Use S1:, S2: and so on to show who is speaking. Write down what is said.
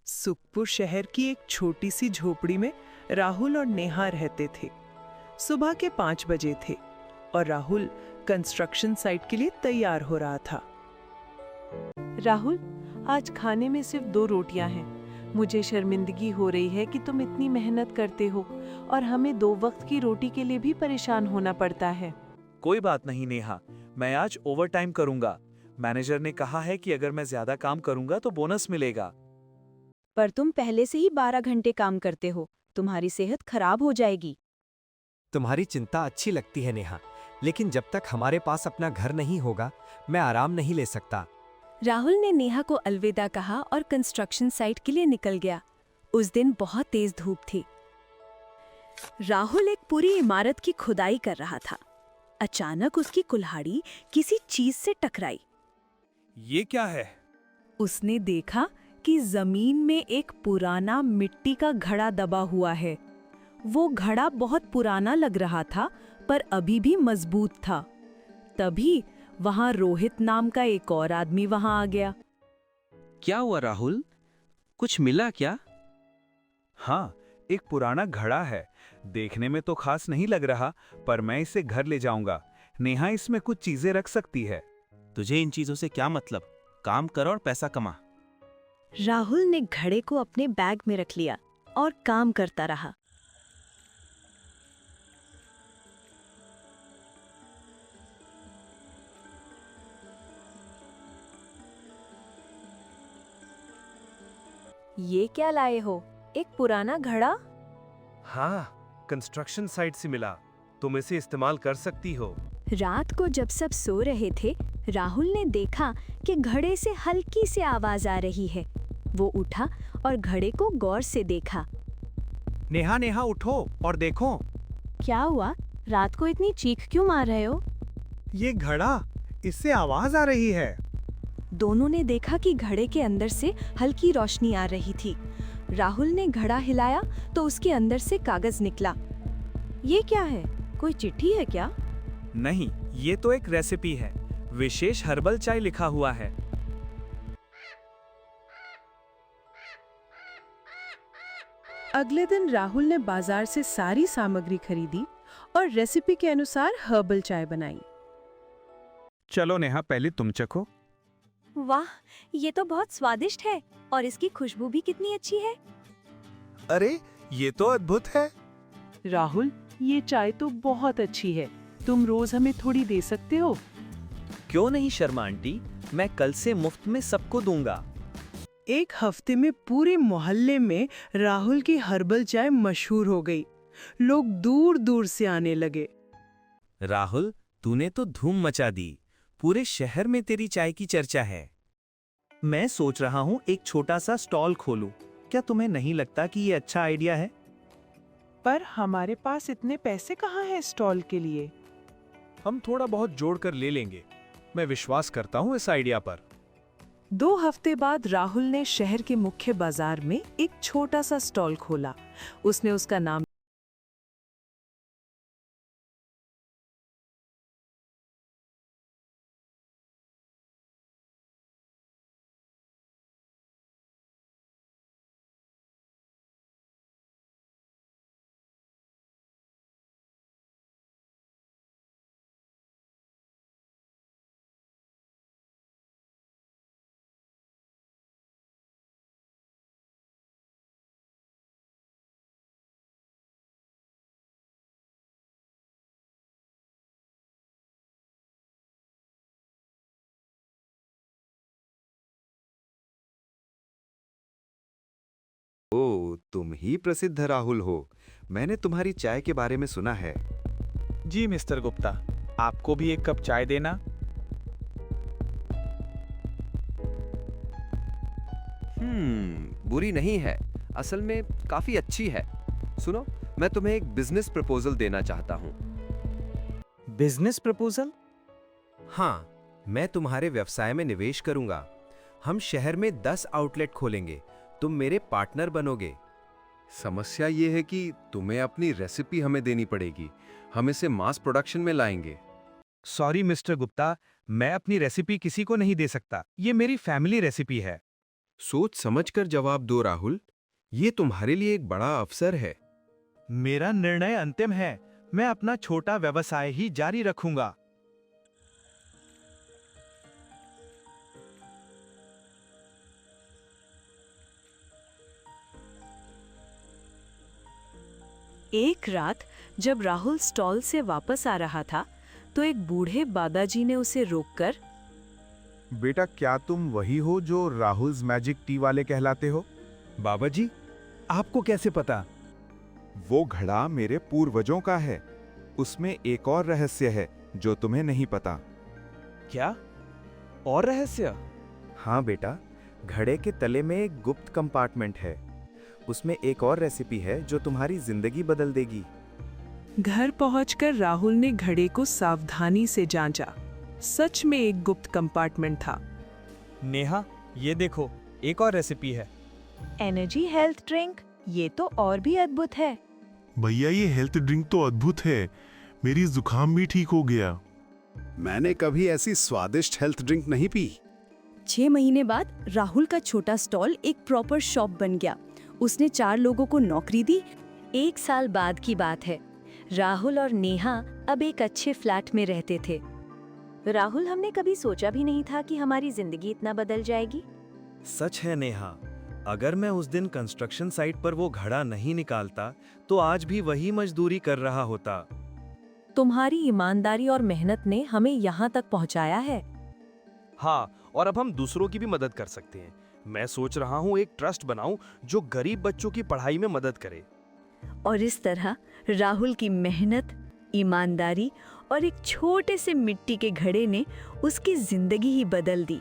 S1: सुखपुर शहर की एक छोटी सी झोपड़ी में राहुल और नेहा रहते थे। सुबह के 5 बजे थे और राहुल कंस्ट्रक्शन साइट के लिए तैयार हो रहा था।
S2: राहुल, आज खाने में सिर्फ 2 रोटियां हैं। मुझे शर्मिंदगी हो रही है कि तुम इतनी मेहनत करते हो और हमें 2 वक्त की रोटी के लिए भी परेशान होना पड़ता है।
S3: कोई बात नहीं नेहा, मैं आज ओवरटाइम करूंगा। मैनेजर ने कहा है कि अगर मैं ज्यादा काम करूंगा तो बोनस मिलेगा।
S4: पर तुम पहले से ही 12 घंटे काम करते हो, तुम्हारी सेहत खराब हो जाएगी।
S5: तुम्हारी चिंता अच्छी लगती है नेहा, लेकिन जब तक हमारे पास अपना घर नहीं होगा मैं आराम नहीं ले सकता।
S4: राहुल ने नेहा को अलविदा कहा और कंस्ट्रक्शन साइट के लिए निकल गया। उस दिन बहुत तेज धूप थी। राहुल एक पूरी इमारत की खुदाई कर रहा था। अचानक उसकी कुल्हाड़ी किसी चीज से टकराई।
S3: ये क्या है?
S4: उसने देखा कि जमीन में एक पुराना मिट्टी का घड़ा दबा हुआ है। वो घड़ा बहुत पुराना लग रहा था, पर अभी भी मजबूत था। तभी वहां रोहित नाम का एक और आदमी वहां आ गया।
S6: क्या हुआ राहुल, कुछ मिला क्या?
S3: हाँ, एक पुराना घड़ा है। देखने में तो खास नहीं लग रहा, पर मैं इसे घर ले जाऊंगा। नेहा इसमें कुछ चीजें रख सकती है।
S6: तुझे इन चीजों से क्या मतलब? काम कर और पैसा कमा।
S4: राहुल ने घड़े को अपने बैग में रख लिया और काम करता रहा। ये क्या लाए हो? एक पुराना घड़ा?
S7: हाँ, कंस्ट्रक्शन साइट से मिला। तुम इसे इस्तेमाल कर सकती हो।
S4: रात को जब सब सो रहे थे, राहुल ने देखा कि घड़े से हल्की सी आवाज आ रही है। वो उठा और घड़े को गौर से देखा।
S5: नेहा नेहा उठो और देखो।
S4: क्या हुआ? रात को इतनी चीख क्यों मार रहे हो?
S5: ये घड़ा, इससे आवाज आ रही है।
S4: दोनों ने देखा कि घड़े के अंदर से हल्की रोशनी आ रही थी। राहुल ने घड़ा हिलाया तो उसके अंदर से कागज निकला। ये क्या है? कोई चिट्ठी है क्या?
S3: नहीं, ये तो एक रेसिपी है। विशेष हर्बल चाय लिखा हुआ है।
S2: अगले दिन राहुल ने बाजार से सारी सामग्री खरीदी और रेसिपी के अनुसार हर्बल चाय बनाई।
S3: चलो नेहा, पहले तुम चखो।
S4: वाह, ये तो बहुत स्वादिष्ट है और इसकी खुशबू भी कितनी अच्छी है।
S7: अरे, ये तो अद्भुत है।
S2: राहुल, ये चाय तो बहुत अच्छी है। तुम रोज हमें थोड़ी दे सकते हो?
S6: क्यों नहीं शर्मा आंटी, मैं कल से मुफ्त में सबको दूंगा।
S1: एक हफ्ते में पूरे मोहल्ले में राहुल की हर्बल चाय मशहूर हो गई। लोग दूर दूर से आने लगे।
S6: राहुल, तूने तो धूम मचा दी। पूरे शहर में तेरी चाय की चर्चा है।
S3: मैं सोच रहा हूँ एक छोटा सा स्टॉल खोलूं। क्या तुम्हें नहीं लगता कि ये अच्छा आइडिया है?
S1: पर हमारे पास इतने पैसे कहाँ हैं स्टॉल के लिए?
S7: हम थोड़ा बहुत जोड़कर ले लेंगे। मैं विश्वास करता हूँ इस आइडिया पर।
S2: 2 हफ्ते बाद राहुल ने शहर के मुख्य बाजार में एक छोटा सा स्टॉल खोला। उसने उसका नाम
S8: ओ, तुम ही प्रसिद्ध राहुल हो। मैंने तुम्हारी चाय के बारे में सुना है।
S3: जी मिस्टर गुप्ता, आपको भी एक कप चाय देना।
S8: बुरी नहीं है, असल में काफी अच्छी है। सुनो, मैं तुम्हें एक बिजनेस प्रपोजल देना चाहता हूँ।
S5: Business proposal?
S8: हाँ, मैं तुम्हारे व्यवसाय में निवेश करूंगा। हम शहर में 10 आउटलेट खोलेंगे। तुम मेरे पार्टनर बनोगे। समस्या ये है कि तुम्हें अपनी रेसिपी हमें देनी पड़ेगी। हम इसे मास प्रोडक्शन में लाएंगे।
S3: सॉरी मिस्टर गुप्ता, मैं अपनी रेसिपी किसी को नहीं दे सकता। ये मेरी फैमिली रेसिपी है।
S8: सोच समझकर जवाब दो राहुल, ये तुम्हारे लिए एक बड़ा अवसर है।
S3: मेरा निर्णय अंतिम है। मैं अपना छोटा व्यवसाय ही जारी रखूंगा।
S2: एक रात जब राहुल स्टॉल से वापस आ रहा था तो एक बूढ़े दादाजी ने उसे रोककर,
S9: बेटा, क्या तुम वही हो जो राहुल्स मैजिक टी वाले कहलाते हो?
S3: बाबा जी, आपको कैसे पता?
S9: वो घड़ा मेरे पूर्वजों का है। उसमें एक और रहस्य है जो तुम्हें नहीं पता।
S3: क्या और रहस्य?
S6: हाँ बेटा, घड़े के तले में एक गुप्त कंपार्टमेंट है। उसमें एक और रेसिपी है जो तुम्हारी जिंदगी बदल देगी।
S1: घर पहुंचकर राहुल ने घड़े को सावधानी से जांचा। सच में एक गुप्त कंपार्टमेंट था।
S3: नेहा, ये देखो, एक और रेसिपी है।
S4: एनर्जी हेल्थ ड्रिंक, ये तो और भी अद्भुत है।
S10: भैया, ये हेल्थ ड्रिंक तो अद्भुत है। मेरी जुकाम भी ठीक हो गया।
S11: मैंने कभी ऐसी स्वादिष्ट हेल्थ ड्रिंक नहीं पी।
S4: 6 महीने बाद राहुल का छोटा स्टॉल एक प्रॉपर शॉप बन गया। उसने 4 लोगों को नौकरी दी। 1 साल बाद की बात है। राहुल और नेहा अब एक अच्छे फ्लैट में रहते थे।
S2: राहुल, हमने कभी सोचा भी नहीं था कि हमारी जिंदगी इतना बदल जाएगी।
S6: सच है नेहा, अगर मैं उस दिन कंस्ट्रक्शन साइट पर वो घड़ा नहीं निकालता तो आज भी वही मजदूरी कर रहा होता।
S2: तुम्हारी ईमानदारी और मेहनत ने हमें यहाँ तक पहुँचाया है।
S7: हाँ, और अब हम दूसरों की भी मदद कर सकते हैं। मैं सोच रहा हूँ एक ट्रस्ट बनाऊं जो गरीब बच्चों की पढ़ाई में मदद करे।
S4: और इस तरह राहुल की मेहनत, ईमानदारी और एक छोटे से मिट्टी के घड़े ने उसकी जिंदगी ही बदल दी।